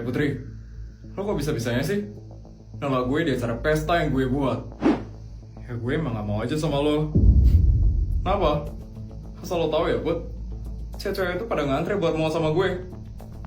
Putri, lo kok bisa-bisanya sih nolak gue di acara pesta yang gue buat? Ya gue emang gak mau aja sama lo. Kenapa? Asal lo tahu ya Put, cewek-cewek itu pada ngantre buat mau sama gue.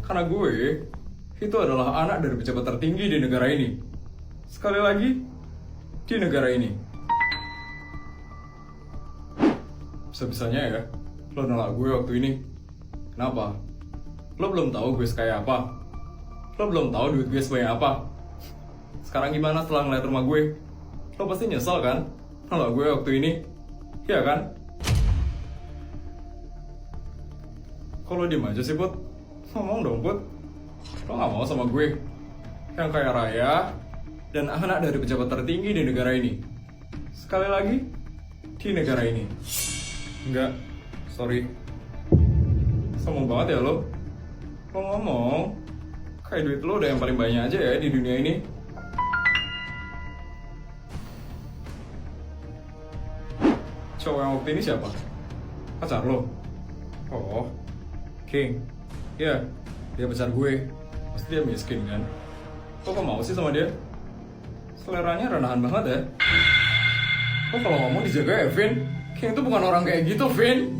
Karena gue itu adalah anak dari pejabat tertinggi di negara ini. Sekali lagi, di negara ini. Bisa-bisanya ya lo nolak gue waktu ini. Kenapa? Lo belum tahu gue kayak apa. Lo belum tahu duit gue sebanyak apa. Sekarang gimana setelah ngeliat rumah gue? Lo pasti nyesel kan nolak gue waktu ini? Iya kan? Kok lo diem aja sih Put? Ngomong dong Put. Lo gak mau sama gue yang kaya raya dan anak dari pejabat tertinggi di negara ini. Sekali lagi, di negara ini. Enggak, sorry. Sombong banget ya lo. Lo ngomong kayak duit lo udah yang paling banyak aja ya di dunia ini. Cowok yang waktu ini siapa? Pacar lo? Oh, King. Ya, dia pacar gue. Pasti dia miskin kan? Kok mau sih sama dia? Seleranya rendahan banget ya. Kok kalau ngomong dijaga ya, Vin? King itu bukan orang kayak gitu, Vin.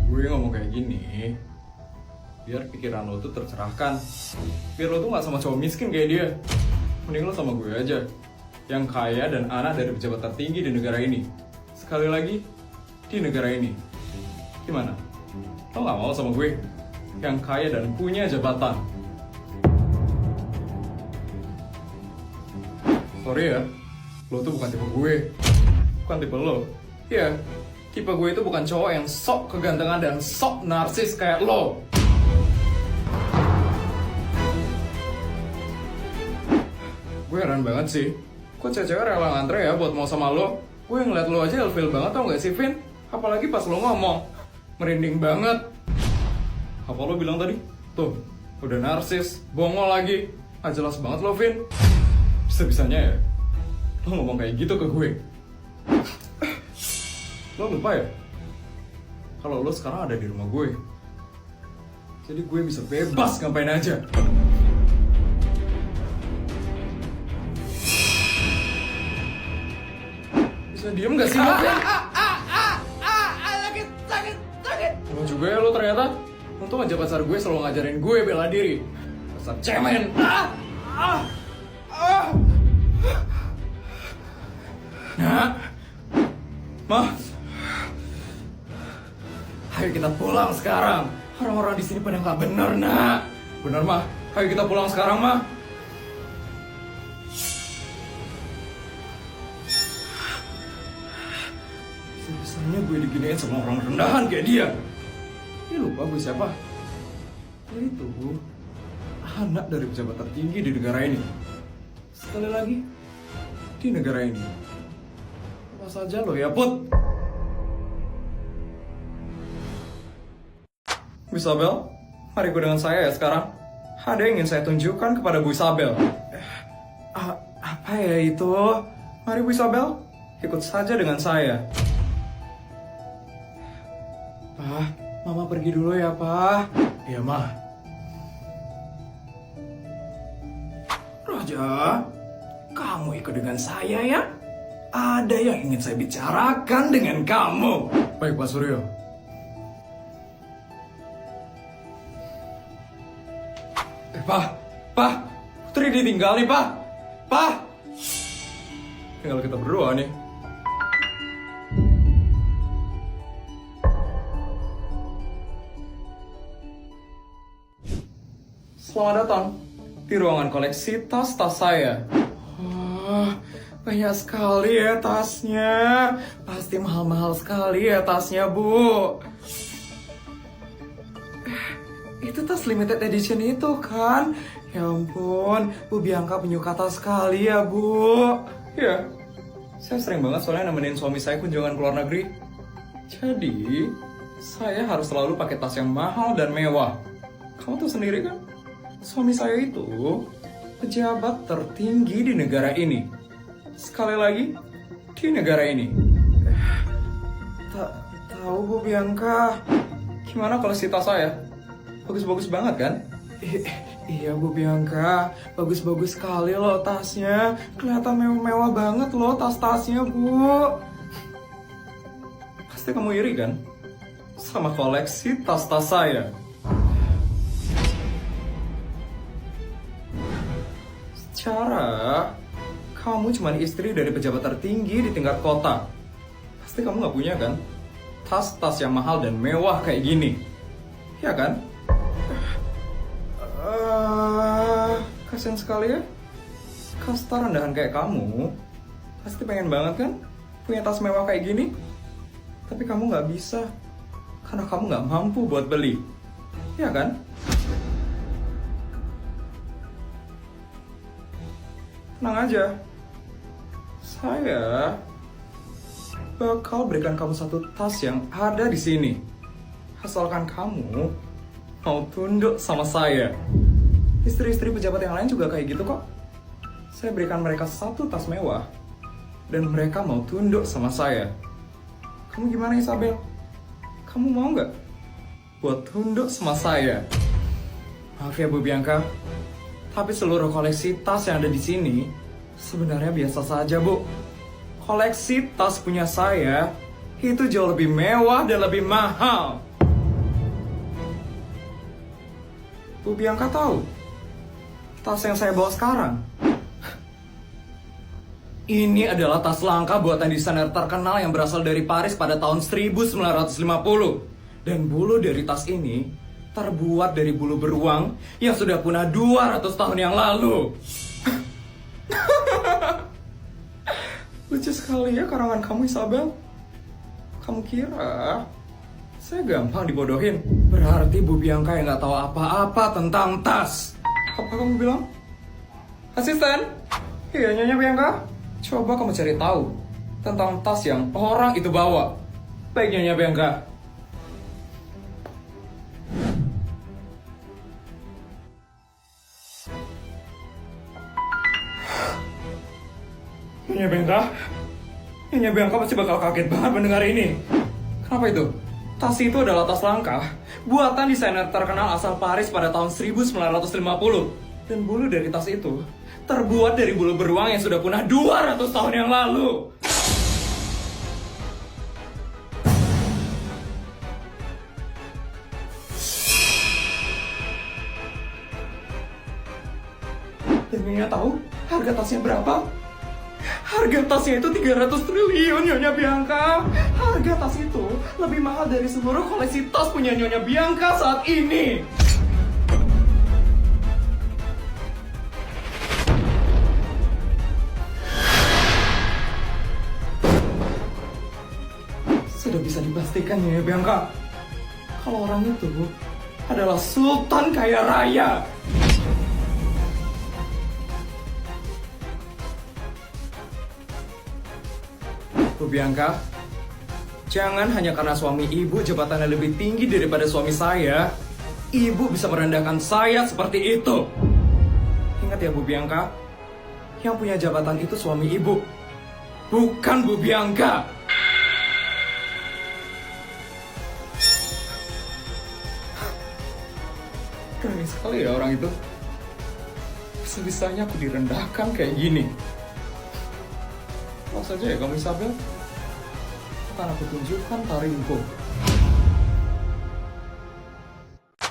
Gue ngomong kayak gini biar pikiran lo tuh tercerahkan. Biar lo tuh gak sama cowok miskin kayak dia. Mending lo sama gue aja, yang kaya dan anak dari pejabat tertinggi di negara ini. Sekali lagi, di negara ini. Gimana? Lo gak mau sama gue, yang kaya dan punya jabatan? Sorry ya, lo tuh bukan tipe gue. Bukan tipe lo. Iya, tipe gue itu bukan cowok yang sok kegantengan dan sok narsis kayak lo. Gue heran banget sih, kok cewek-cewek rela ngantre ya buat mau sama lo. Gue ngeliat lo aja ilfil banget tau gak sih, Vin? Apalagi pas lo ngomong, merinding banget. Apa lo bilang tadi? Tuh, udah narsis, bongol lagi. Ah, jelas banget lo, Vin. Bisa-bisanya ya, lo ngomong kayak gitu ke gue. Lo lupa ya? Kalau lo sekarang ada di rumah gue. Jadi gue bisa bebas ngapain aja. Bisa diem gak sih lo, Vin? Sakit. Lo juga ya lo ternyata. Untung aja pacar gue selalu ngajarin gue bela diri. Pasar cemen. Nah, Ma, ayo kita pulang sekarang. Orang-orang di sini pada nggak bener, Nak. Bener, Ma. Ayo kita pulang sekarang, Ma. Sebisanya gue diginiin sama orang rendahan kayak dia. Ini lupa gue siapa? Dia itu anak dari pejabat tertinggi di negara ini. Sekali lagi, di negara ini. Apa saja lo ya, Put? Bu Isabel, mari ikut dengan saya ya sekarang. Ada yang ingin saya tunjukkan kepada Bu Isabel. Apa ya itu? Mari Bu Isabel, ikut saja dengan saya. Pak, Mama pergi dulu ya, Pak. Iya, Ma. Raja, kamu ikut dengan saya ya? Ada yang ingin saya bicarakan dengan kamu. Baik, Pak Suryo. Pak, Putri ditinggal nih, Pak. Tinggal kita berdua nih. Selamat datang di ruangan koleksi tas-tas saya. Wah, banyak sekali ya tasnya. Pasti mahal-mahal sekali ya tasnya, Bu. Itu tas limited edition itu kan? Ya ampun, Bu Bianca penyuka tas sekali ya, Bu. Ya, saya sering banget soalnya nemenin suami saya kunjungan ke luar negeri. Jadi, saya harus selalu pakai tas yang mahal dan mewah. Kamu tahu sendiri kan? Suami saya itu pejabat tertinggi di negara ini. Sekali lagi, di negara ini. Tahu Bu Bianca. Gimana kalau si tas saya? Bagus-bagus banget kan? Iya Bu Bianca, bagus-bagus sekali loh tasnya. Kelihatan mewah-mewah banget loh tas-tasnya Bu. Pasti kamu iri kan? Sama koleksi tas-tas saya. Secara kamu cuma istri dari pejabat tertinggi di tingkat kota. Pasti kamu nggak punya kan? Tas-tas yang mahal dan mewah kayak gini. Ya kan? Kasian sekali ya. Kasta rendahan kayak kamu pasti pengen banget kan punya tas mewah kayak gini. Tapi kamu nggak bisa. Karena kamu nggak mampu buat beli. Ya kan? Tenang aja. Saya bakal berikan kamu satu tas yang ada di sini. Asalkan kamu mau tunduk sama saya. Istri-istri pejabat yang lain juga kayak gitu kok. Saya berikan mereka satu tas mewah dan mereka mau tunduk sama saya. Kamu gimana Isabel? Kamu mau nggak buat tunduk sama saya? Maaf ya Bu Bianca, tapi seluruh koleksi tas yang ada di sini sebenarnya biasa saja Bu. Koleksi tas punya saya itu jauh lebih mewah dan lebih mahal. Bu Bianca tahu tas yang saya bawa sekarang? Ini adalah tas langka buatan desainer terkenal yang berasal dari Paris pada tahun 1950. Dan bulu dari tas ini terbuat dari bulu beruang yang sudah punah 200 tahun yang lalu. Lucu sekali ya karangan kamu Isabel. Kamu kira saya gampang dibodohin? Berarti Bu Bianca yang nggak tahu apa-apa tentang tas. Apa kamu bilang? Asisten? Iya Nyonya Bianca. Coba kamu cari tahu tentang tas yang orang itu bawa. Baik Nyonya Bianca. Nyonya Bianca? Nyonya Bianca pasti bakal kaget banget mendengar ini. Kenapa itu? Tas itu adalah tas langka buatan desainer terkenal asal Paris pada tahun 1950. Dan bulu dari tas itu terbuat dari bulu beruang yang sudah punah 200 tahun yang lalu. Dan Nyonya tahu harga tasnya berapa? Harga tasnya itu 300 triliun Nyonya Bianca. Harga tas itu lebih mahal dari seluruh koleksi tas punya Nyonya Bianca saat ini. Sudah bisa dipastikan Nyonya Bianca kalau orang itu adalah sultan kaya raya. Bu Bianca, jangan hanya karena suami ibu jabatannya lebih tinggi daripada suami saya, ibu bisa merendahkan saya seperti itu. Ingat ya Bu Bianca, yang punya jabatan itu suami ibu, bukan Bu Bianca. Keren sekali ya orang itu. Bisa-bisanya aku direndahkan kayak gini. Langsung saja ya kamu Isabel. Akan aku tunjukkan taringku.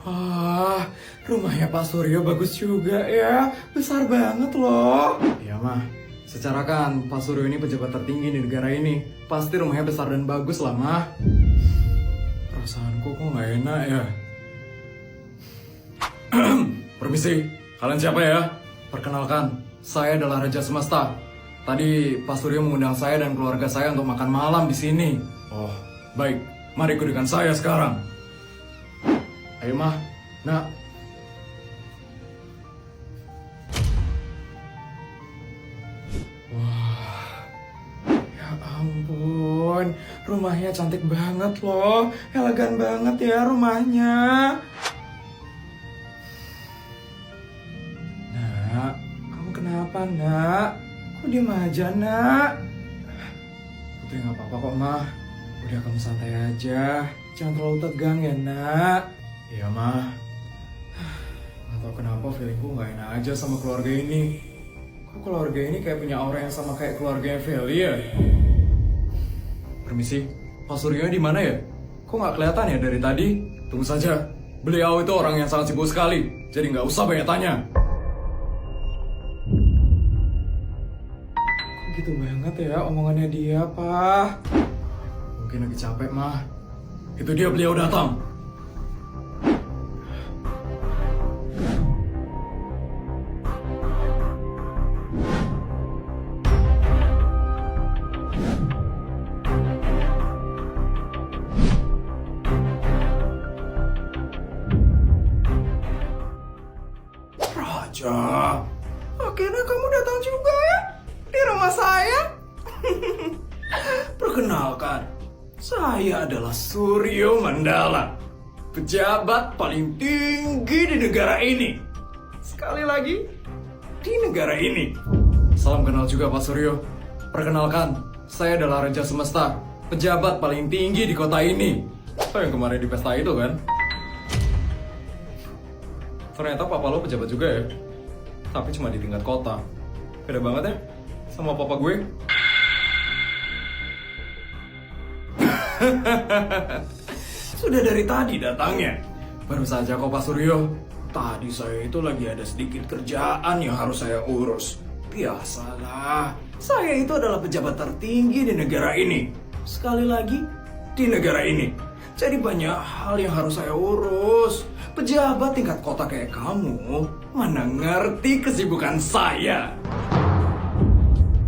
Wah, rumahnya Pak Suryo bagus juga ya. Besar banget loh. Iya mah, secara kan Pak Suryo ini pejabat tertinggi di negara ini. Pasti rumahnya besar dan bagus lah mah. Perasaanku kok nggak enak ya. Permisi, kalian siapa ya? Perkenalkan, saya adalah Raja Semesta. Tadi Pak Suryo mengundang saya dan keluarga saya untuk makan malam di sini. Oh, baik. Mari ikut dengan saya sekarang. Ayo mah, nak. Wah, ya ampun. Rumahnya cantik banget loh. Elegan banget ya rumahnya. Nak, kamu kenapa nak? Kok diem aja nak? Putri gak apa-apa kok mah. Udah kamu santai aja. Jangan terlalu tegang ya nak. Iya mah. Gak tau kenapa feelingku nggak enak aja sama keluarga ini. Kok keluarga ini kayak punya aura yang sama kayak keluarganya Feli ya? Permisi, Pak Suryo di mana ya? Kok nggak kelihatan ya dari tadi? Tunggu saja, beliau itu orang yang sangat sibuk sekali, jadi nggak usah banyak tanya. Kok gitu banget ya omongannya dia, Pak? Mungkin lagi capek, mah. Itu dia, beliau datang. Raja, akhirnya kamu datang juga ya di rumah saya. Perkenalkan, saya adalah Suryo Mandala, pejabat paling tinggi di negara ini. Sekali lagi, di negara ini. Salam kenal juga Pak Suryo. Perkenalkan, saya adalah Raja Semesta, pejabat paling tinggi di kota ini. Itu yang kemarin di pesta itu kan? Ternyata papa lo pejabat juga ya, tapi cuma di tingkat kota. Beda banget ya sama papa gue. Sudah dari tadi datangnya. Baru saja kok Pak Suryo. Tadi saya itu lagi ada sedikit kerjaan yang harus saya urus. Biasalah, saya itu adalah pejabat tertinggi di negara ini. Sekali lagi, di negara ini. Jadi banyak hal yang harus saya urus. Pejabat tingkat kota kayak kamu, mana ngerti kesibukan saya.